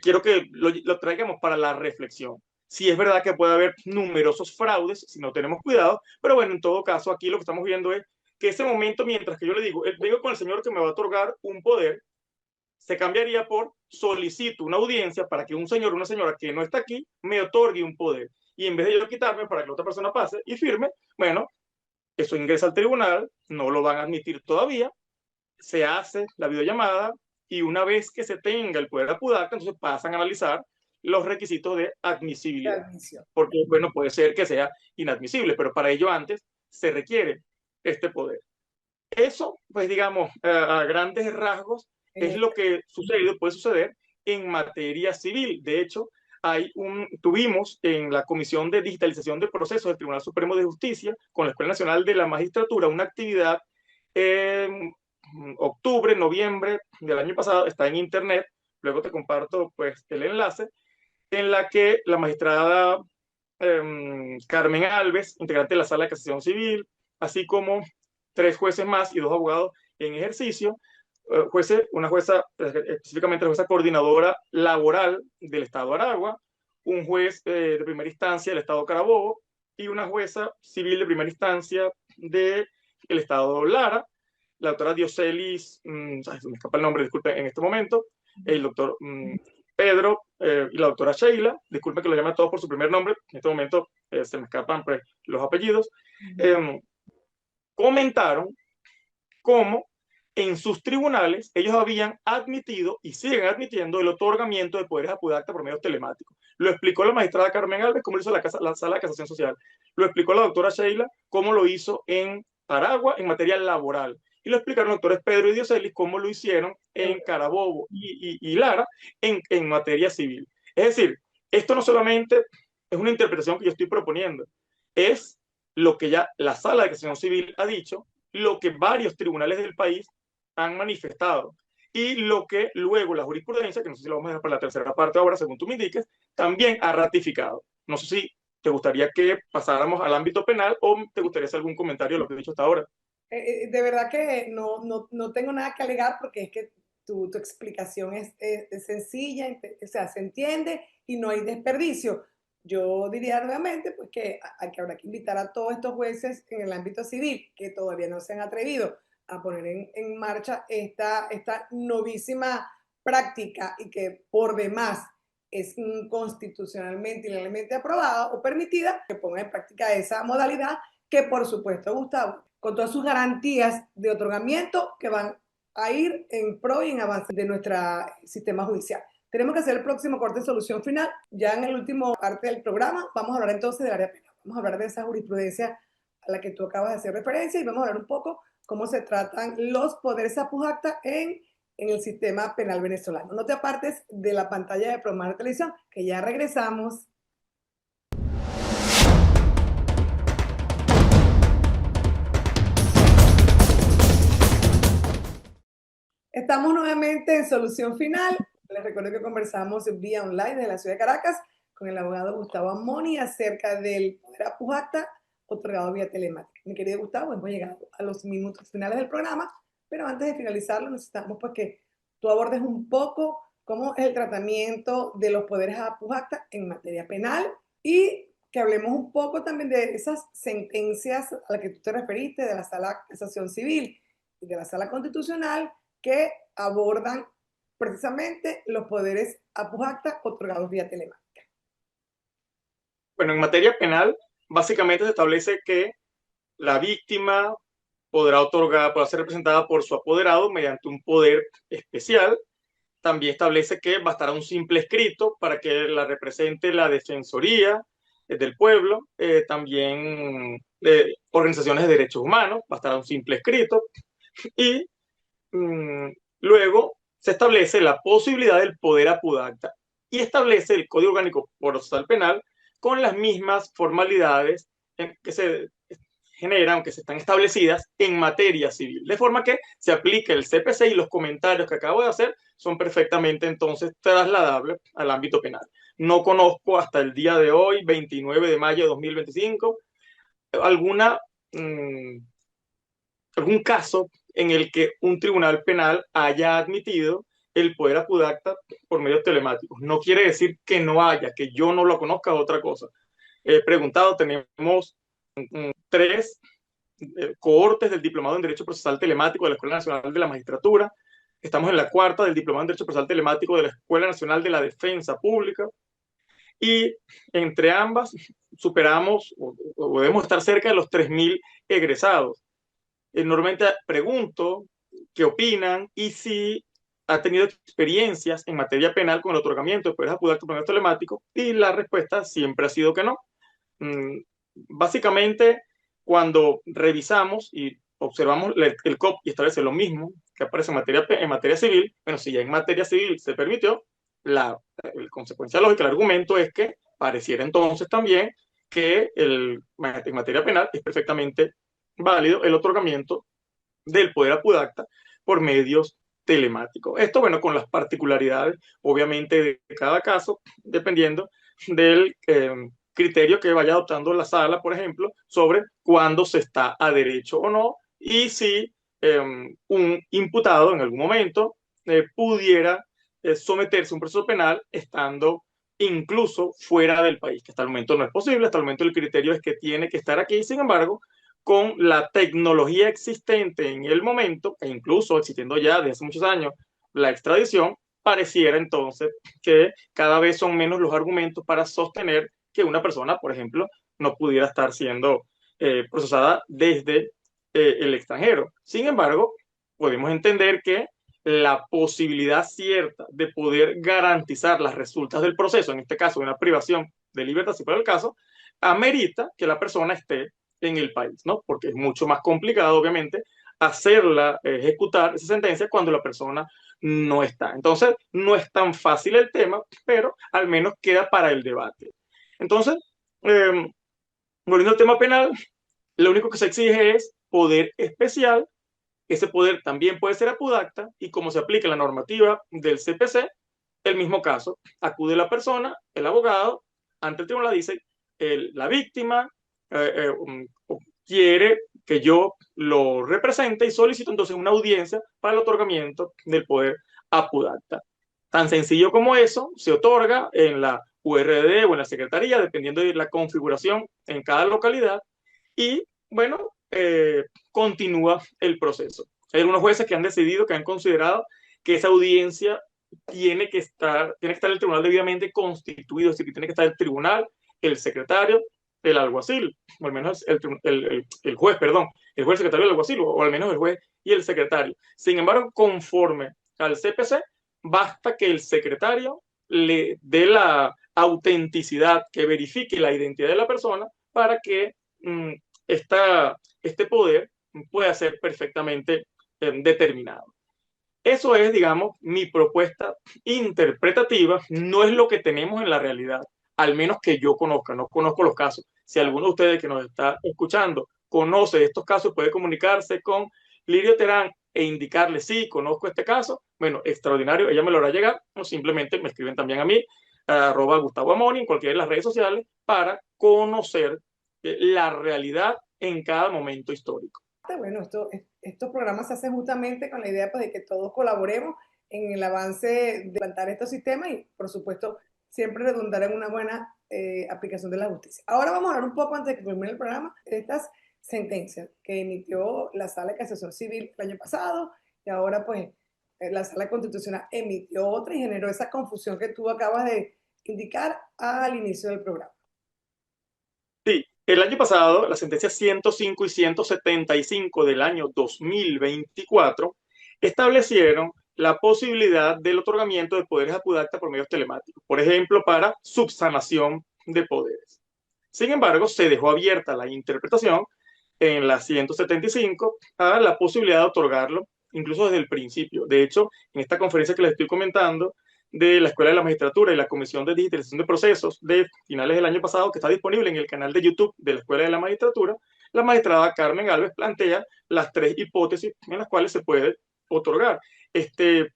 quiero que lo traigamos para la reflexión. Sí es verdad que puede haber numerosos fraudes si no tenemos cuidado, pero bueno, en todo caso, aquí lo que estamos viendo es que ese momento, mientras que yo le digo, vengo con el señor que me va a otorgar un poder, se cambiaría por solicito una audiencia para que un señor o una señora que no está aquí me otorgue un poder. Y en vez de yo quitarme para que la otra persona pase y firme, bueno, eso ingresa al tribunal, no lo van a admitir todavía, se hace la videollamada y una vez que se tenga el poder de Pudacta, entonces pasan a analizar los requisitos de admisibilidad. Porque, bueno, puede ser que sea inadmisible, pero para ello antes se requiere este poder. Eso, pues digamos, a grandes rasgos, es lo que puede suceder en materia civil. De hecho, tuvimos en la Comisión de Digitalización de Procesos del Tribunal Supremo de Justicia, con la Escuela Nacional de la Magistratura, una actividad en octubre, noviembre del año pasado, está en internet, luego te comparto pues el enlace, en la que la magistrada Carmen Alves, integrante de la Sala de Casación Civil, así como 3 jueces más y 2 abogados en ejercicio, una jueza, específicamente la jueza coordinadora laboral del Estado de Aragua, un juez de primera instancia del Estado Carabobo y una jueza civil de primera instancia del Estado Lara, la doctora Dioselis, se me escapa el nombre, disculpe, en este momento, el doctor Pedro y la doctora Sheila, disculpe que lo llame a todos por su primer nombre, en este momento se me escapan pues, los apellidos, comentaron cómo en sus tribunales ellos habían admitido y siguen admitiendo el otorgamiento de poderes a Pudacta por medios telemáticos. Lo explicó la magistrada Carmen Alves, cómo lo hizo la Sala de Casación Social. Lo explicó la doctora Sheila, cómo lo hizo en Aragua en materia laboral. Y lo explicaron los doctores Pedro y Dioselis, cómo lo hicieron en Carabobo y Lara en materia civil. Es decir, esto no solamente es una interpretación que yo estoy proponiendo, es lo que ya la Sala de Casación Civil ha dicho, lo que varios tribunales del país han manifestado y lo que luego la jurisprudencia, que no sé si lo vamos a dejar para la tercera parte ahora, según tú me indiques, también ha ratificado. No sé si te gustaría que pasáramos al ámbito penal o te gustaría hacer algún comentario de lo que he dicho hasta ahora. De verdad que no tengo nada que alegar porque es que tu explicación es sencilla, o sea, se entiende y no hay desperdicio. Yo diría nuevamente pues, que habrá que invitar a todos estos jueces en el ámbito civil que todavía no se han atrevido a poner en marcha esta novísima práctica y que por demás es constitucionalmente y legalmente aprobada o permitida, que ponga en práctica esa modalidad que por supuesto, Gustavo, con todas sus garantías de otorgamiento que van a ir en pro y en avance de nuestro sistema judicial. Tenemos que hacer el próximo corte de solución final. Ya en el último parte del programa vamos a hablar entonces del área penal. Vamos a hablar de esa jurisprudencia a la que tú acabas de hacer referencia y vamos a hablar un poco cómo se tratan los poderes a pujacta en el sistema penal venezolano. No te apartes de la pantalla de Promar de Televisión, que ya regresamos. Estamos nuevamente en Solución Final. Les recuerdo que conversamos vía online desde la ciudad de Caracas con el abogado Gustavo Amoni acerca del poder a pujacta otorgado vía telemática. Mi querido Gustavo, hemos llegado a los minutos finales del programa, pero antes de finalizarlo necesitamos pues, que tú abordes un poco cómo es el tratamiento de los poderes a pujacta en materia penal y que hablemos un poco también de esas sentencias a las que tú te referiste de la Sala de Casación Civil y de la Sala Constitucional que abordan precisamente los poderes a pujacta otorgados vía telemática. Bueno, en materia penal, básicamente se establece que la víctima podrá ser representada por su apoderado mediante un poder especial. También establece que bastará un simple escrito para que la represente la Defensoría del Pueblo, también organizaciones de derechos humanos, bastará un simple escrito. Y luego se establece la posibilidad del poder a pudacta y establece el Código Orgánico Procesal Penal con las mismas formalidades que se generan, que se están establecidas en materia civil. De forma que se aplica el CPC y los comentarios que acabo de hacer son perfectamente entonces trasladables al ámbito penal. No conozco hasta el día de hoy, 29 de mayo de 2025, algún caso en el que un tribunal penal haya admitido el poder a pudacta por medios telemáticos. No quiere decir que no haya, que yo no lo conozca, otra cosa. He preguntado, tenemos 3 cohortes del Diplomado en Derecho Procesal Telemático de la Escuela Nacional de la Magistratura. Estamos en la 4ª del Diplomado en Derecho Procesal Telemático de la Escuela Nacional de la Defensa Pública. Y entre ambas superamos o debemos estar cerca de los 3.000 egresados. Normalmente pregunto qué opinan y si ha tenido experiencias en materia penal con el otorgamiento de poderes a pudacta por medio telemático, y la respuesta siempre ha sido que no. Básicamente, cuando revisamos y observamos el COP y establece lo mismo que aparece en materia civil, bueno, si ya en materia civil se permitió, la consecuencia lógica, el argumento es que pareciera entonces también que en materia penal es perfectamente válido el otorgamiento del poder a pudacta por medios telemáticos. Esto, bueno, con las particularidades, obviamente, de cada caso, dependiendo del criterio que vaya adoptando la sala, por ejemplo, sobre cuándo se está a derecho o no, y si un imputado en algún momento pudiera someterse a un proceso penal estando incluso fuera del país, que hasta el momento no es posible, hasta el momento el criterio es que tiene que estar aquí. Sin embargo, con la tecnología existente en el momento, e incluso existiendo ya desde hace muchos años la extradición, pareciera entonces que cada vez son menos los argumentos para sostener que una persona, por ejemplo, no pudiera estar siendo procesada desde el extranjero. Sin embargo, podemos entender que la posibilidad cierta de poder garantizar las resultas del proceso, en este caso una privación de libertad, si fuera el caso, amerita que la persona esté en el país, ¿no? Porque es mucho más complicado, obviamente, hacerla ejecutar esa sentencia cuando la persona no está. Entonces, no es tan fácil el tema, pero al menos queda para el debate. Entonces, eh, volviendo al tema penal, lo único que se exige es poder especial. Ese poder también puede ser apudacta y como se aplica la normativa del CPC, el mismo caso, acude la persona, el abogado, ante el tribunal dice, la víctima quiere que yo lo represente y solicito entonces una audiencia para el otorgamiento del poder apudacta. Tan sencillo como eso, se otorga en la URD o en la Secretaría, dependiendo de la configuración en cada localidad, y bueno, continúa el proceso. Hay algunos jueces que han decidido, que han considerado que esa audiencia tiene que estar el tribunal debidamente constituido, es decir, que tiene que estar el tribunal, el secretario, el alguacil, o al menos el juez, perdón, el juez, el secretario, el alguacil, o al menos el juez y el secretario. Sin embargo, conforme al CPC, basta que el secretario le dé la autenticidad, que verifique la identidad de la persona para que este poder pueda ser perfectamente determinado. Eso es, digamos, mi propuesta interpretativa, no es lo que tenemos en la realidad, al menos que yo conozca, no conozco los casos. Si alguno de ustedes que nos está escuchando conoce estos casos, puede comunicarse con Lirio Terán e indicarle, sí, conozco este caso, bueno, extraordinario, ella me lo hará llegar, o simplemente me escriben también a mí, @Gustavo Amoni, en cualquiera de las redes sociales, para conocer la realidad en cada momento histórico. Bueno, estos programas se hacen justamente con la idea pues, de que todos colaboremos en el avance de implantar estos sistemas y, por supuesto, siempre redundar en una buena aplicación de la justicia. Ahora vamos a hablar un poco, antes de que termine el programa, de estas sentencias que emitió la Sala de Casación Civil el año pasado y ahora pues la Sala Constitucional emitió otra y generó esa confusión que tú acabas de indicar al inicio del programa. Sí, el año pasado, las sentencias 105 y 175 del año 2024 establecieron la posibilidad del otorgamiento de poderes apudacta por medios telemáticos, por ejemplo, para subsanación de poderes. Sin embargo, se dejó abierta la interpretación en la 175 a la posibilidad de otorgarlo incluso desde el principio. De hecho, en esta conferencia que les estoy comentando de la Escuela de la Magistratura y la Comisión de Digitalización de Procesos de finales del año pasado, que está disponible en el canal de YouTube de la Escuela de la Magistratura, la magistrada Carmen Alves plantea las tres hipótesis en las cuales se puede otorgar este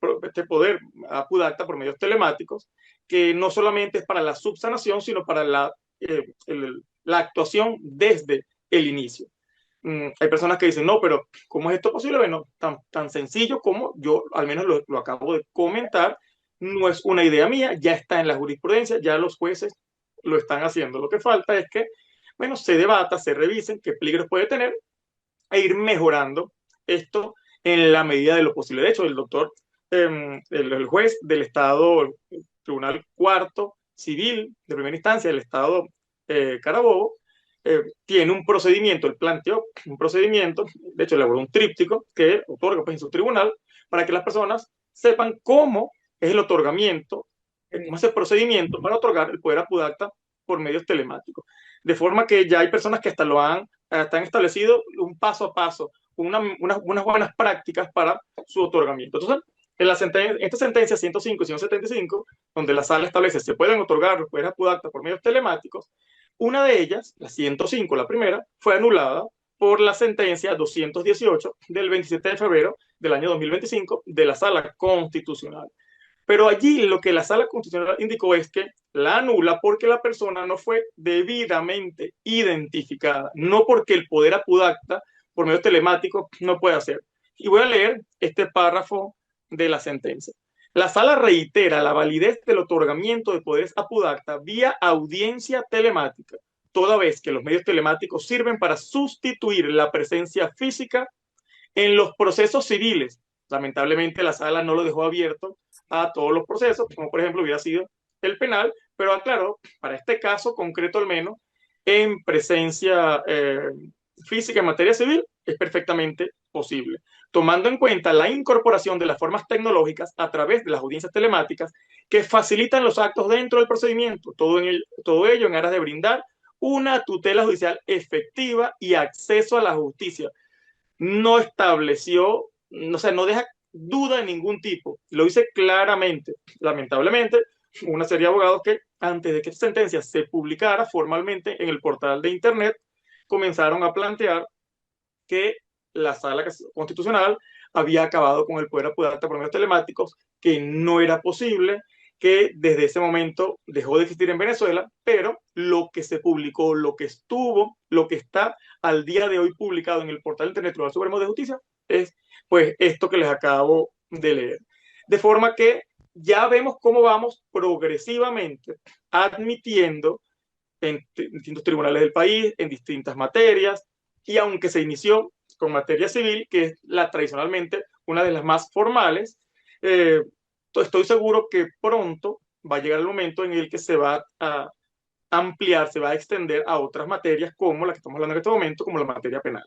poder apudacta por medios telemáticos, que no solamente es para la subsanación, sino para la actuación desde el inicio. Hay personas que dicen, no, pero ¿cómo es esto posible? Bueno, tan sencillo como yo al menos lo acabo de comentar, no es una idea mía, ya está en la jurisprudencia, ya los jueces lo están haciendo. Lo que falta es que, bueno, se debata, se revisen qué peligros puede tener e ir mejorando esto en la medida de lo posible. De hecho, el doctor, el juez del Estado, el Tribunal Cuarto Civil de primera instancia del Estado Carabobo, tiene un procedimiento, él planteó un procedimiento, de hecho elaboró un tríptico que otorga pues, en su tribunal para que las personas sepan cómo es el otorgamiento, cómo es el procedimiento para otorgar el poder apudacta por medios telemáticos. De forma que ya hay personas que hasta han establecido un paso a paso, unas buenas prácticas para su otorgamiento. Entonces, en esta sentencia 105 y 175, donde la sala establece se pueden otorgar los poderes apudacta por medios telemáticos, una de ellas, la 105, la primera, fue anulada por la sentencia 218 del 27 de febrero del año 2025 de la Sala Constitucional. Pero allí lo que la Sala Constitucional indicó es que la anula porque la persona no fue debidamente identificada, no porque el poder apudacta por medio telemático no puede hacer. Y voy a leer este párrafo de la sentencia. La sala reitera la validez del otorgamiento de poderes a Pudacta vía audiencia telemática, toda vez que los medios telemáticos sirven para sustituir la presencia física en los procesos civiles. Lamentablemente la sala no lo dejó abierto a todos los procesos, como por ejemplo hubiera sido el penal, pero aclaró, para este caso concreto al menos, en presencia física en materia civil, es perfectamente posible, tomando en cuenta la incorporación de las formas tecnológicas a través de las audiencias telemáticas que facilitan los actos dentro del procedimiento, todo ello en aras de brindar una tutela judicial efectiva y acceso a la justicia. No estableció, o sea, no deja duda de ningún tipo, lo dice claramente. Lamentablemente, una serie de abogados que antes de que esta sentencia se publicara formalmente en el portal de internet, comenzaron a plantear que la sala constitucional había acabado con el poder apoderarte por medios telemáticos, que no era posible, que desde ese momento dejó de existir en Venezuela, pero lo que se publicó, lo que estuvo, lo que está al día de hoy publicado en el portal de Internet Tribunal Supremo de Justicia es pues esto que les acabo de leer. De forma que ya vemos cómo vamos progresivamente admitiendo en distintos tribunales del país, en distintas materias, y aunque se inició con materia civil, que es tradicionalmente una de las más formales, eh, estoy seguro que pronto va a llegar el momento en el que se va a ampliar, se va a extender a otras materias como la que estamos hablando en este momento, como la materia penal.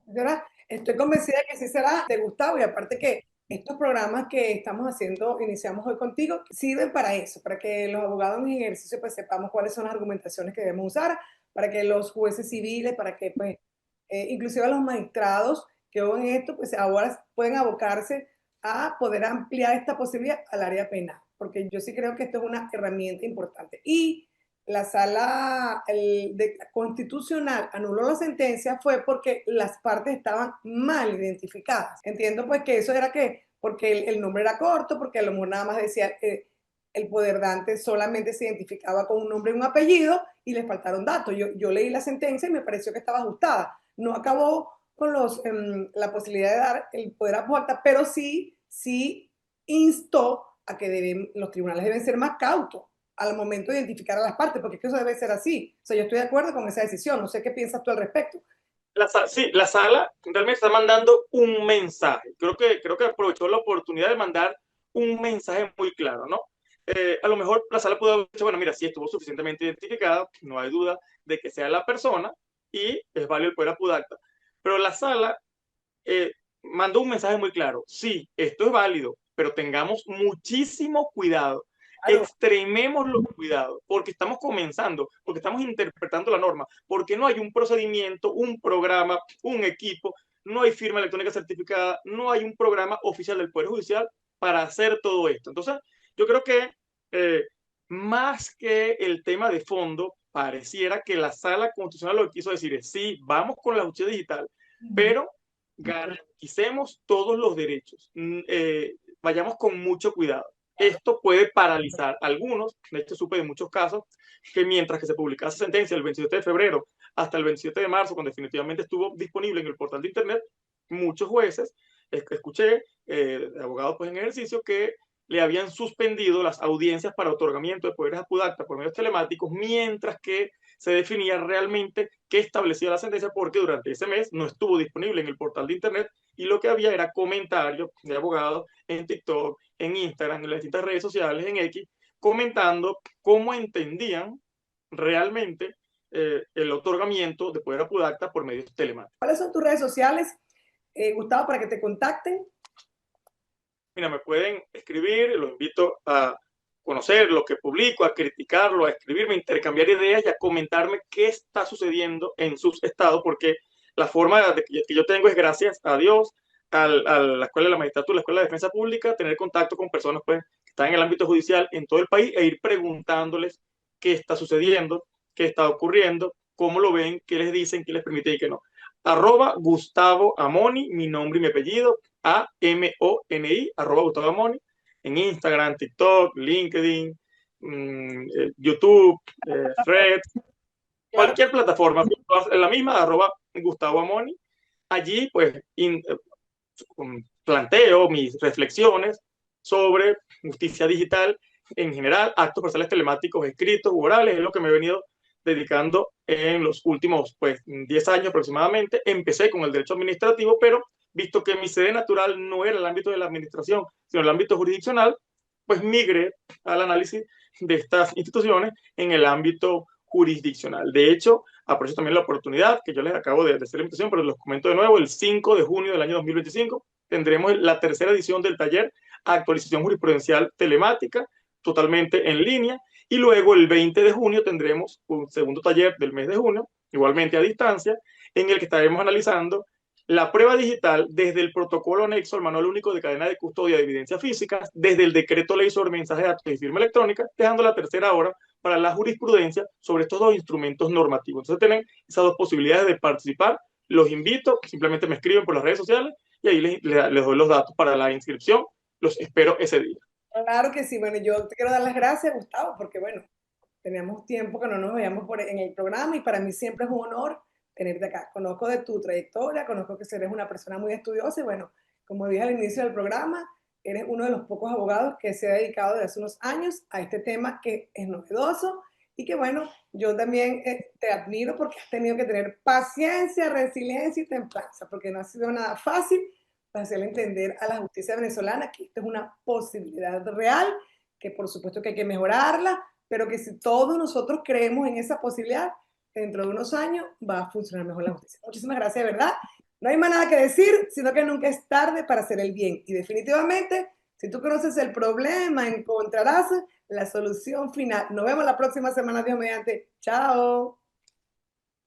¿Verdad? Estoy convencida de que sí será de Gustavo, y aparte que estos programas que estamos haciendo, iniciamos hoy contigo, sirven para eso, para que los abogados en ejercicio pues sepamos cuáles son las argumentaciones que debemos usar, para que los jueces civiles, para que pues inclusive los magistrados que oyen esto, pues ahora pueden abocarse a poder ampliar esta posibilidad al área penal, porque yo sí creo que esto es una herramienta importante. Y la sala constitucional anuló la sentencia fue porque las partes estaban mal identificadas. Entiendo pues que eso era que porque el nombre era corto, porque a lo mejor nada más decía el poder dante solamente se identificaba con un nombre y un apellido y le faltaron datos. Yo leí la sentencia y me pareció que estaba ajustada. No acabó con la posibilidad de dar el poder a Puerta, pero sí instó a que los tribunales deben ser más cautos al momento de identificar a las partes, porque es que eso debe ser así. O sea, yo estoy de acuerdo con esa decisión. No sé qué piensas tú al respecto. Sí, la sala realmente está mandando un mensaje. Creo que aprovechó la oportunidad de mandar un mensaje muy claro, ¿no? A lo mejor la sala pudo haber dicho, bueno, mira, si estuvo suficientemente identificada, no hay duda de que sea la persona y es válido el poder apudacta. Pero la sala mandó un mensaje muy claro. Sí, esto es válido, pero tengamos muchísimo cuidado. Claro. Extrememos los cuidados, porque estamos comenzando, porque estamos interpretando la norma, porque no hay un procedimiento, un programa, un equipo, no hay firma electrónica certificada, no hay un programa oficial del Poder Judicial para hacer todo esto. Entonces, yo creo que eh, más que el tema de fondo, pareciera que la sala constitucional lo que quiso decir es, sí, vamos con la justicia digital, pero garanticemos todos los derechos. Vayamos con mucho cuidado. Esto puede paralizar a algunos. De hecho, supe de muchos casos que mientras que se publicaba esa sentencia el 27 de febrero hasta el 27 de marzo, cuando definitivamente estuvo disponible en el portal de Internet, muchos jueces, escuché abogados pues, en ejercicio que le habían suspendido las audiencias para otorgamiento de poderes a Pudacta por medios telemáticos, mientras que se definía realmente qué establecía la sentencia, porque durante ese mes no estuvo disponible en el portal de Internet y lo que había era comentarios de abogados en TikTok, en Instagram, en las distintas redes sociales, en X, comentando cómo entendían realmente el otorgamiento de poder a Pudacta por medios telemáticos. ¿Cuáles son tus redes sociales, Gustavo, para que te contacten? Mira, me pueden escribir, los invito a conocer lo que publico, a criticarlo, a escribirme, a intercambiar ideas y a comentarme qué está sucediendo en sus estados, porque la forma que yo tengo es gracias a Dios, a la Escuela de la Magistratura, la Escuela de Defensa Pública, tener contacto con personas pues, que están en el ámbito judicial en todo el país e ir preguntándoles qué está sucediendo, qué está ocurriendo, cómo lo ven, qué les dicen, qué les permite y qué no. Gustavo Amoni, mi nombre y mi apellido, AMONI, Gustavo Amoni, en Instagram, TikTok, LinkedIn, YouTube, Threads, Claro. cualquier plataforma, la misma, @Gustavo Amoni. Allí, pues, planteo, mis reflexiones sobre justicia digital en general, actos procesales telemáticos escritos u orales, es lo que me he venido dedicando en los últimos 10 años aproximadamente. Empecé con el derecho administrativo, pero visto que mi sede natural no era el ámbito de la administración, sino el ámbito jurisdiccional, pues migré al análisis de estas instituciones en el ámbito jurisdiccional. De hecho, aprovecho también la oportunidad que yo les acabo de hacer la invitación, pero los comento de nuevo, el 5 de junio del año 2025 tendremos la tercera edición del taller Actualización Jurisprudencial Telemática, totalmente en línea, y luego el 20 de junio tendremos un segundo taller del mes de junio, igualmente a distancia, en el que estaremos analizando la prueba digital desde el protocolo anexo al manual único de cadena de custodia de evidencias físicas, desde el decreto ley sobre mensajes de datos y firma electrónica, dejando la tercera hora para la jurisprudencia sobre estos dos instrumentos normativos. Entonces tienen esas dos posibilidades de participar. Los invito, simplemente me escriben por las redes sociales y ahí les doy los datos para la inscripción. Los espero ese día. Claro que sí. Bueno, yo te quiero dar las gracias, Gustavo, porque bueno, teníamos tiempo que no nos veíamos en el programa y para mí siempre es un honor tenerte acá. Conozco de tu trayectoria, conozco que eres una persona muy estudiosa y bueno, como dije al inicio del programa, eres uno de los pocos abogados que se ha dedicado desde hace unos años a este tema que es novedoso y que bueno, yo también te admiro porque has tenido que tener paciencia, resiliencia y templanza, porque no ha sido nada fácil para hacerle entender a la justicia venezolana que esto es una posibilidad real, que por supuesto que hay que mejorarla, pero que si todos nosotros creemos en esa posibilidad, dentro de unos años va a funcionar mejor la justicia. Muchísimas gracias, de verdad. No hay más nada que decir, sino que nunca es tarde para hacer el bien. Y definitivamente, si tú conoces el problema, encontrarás la solución final. Nos vemos la próxima semana, Dios mediante. Chao.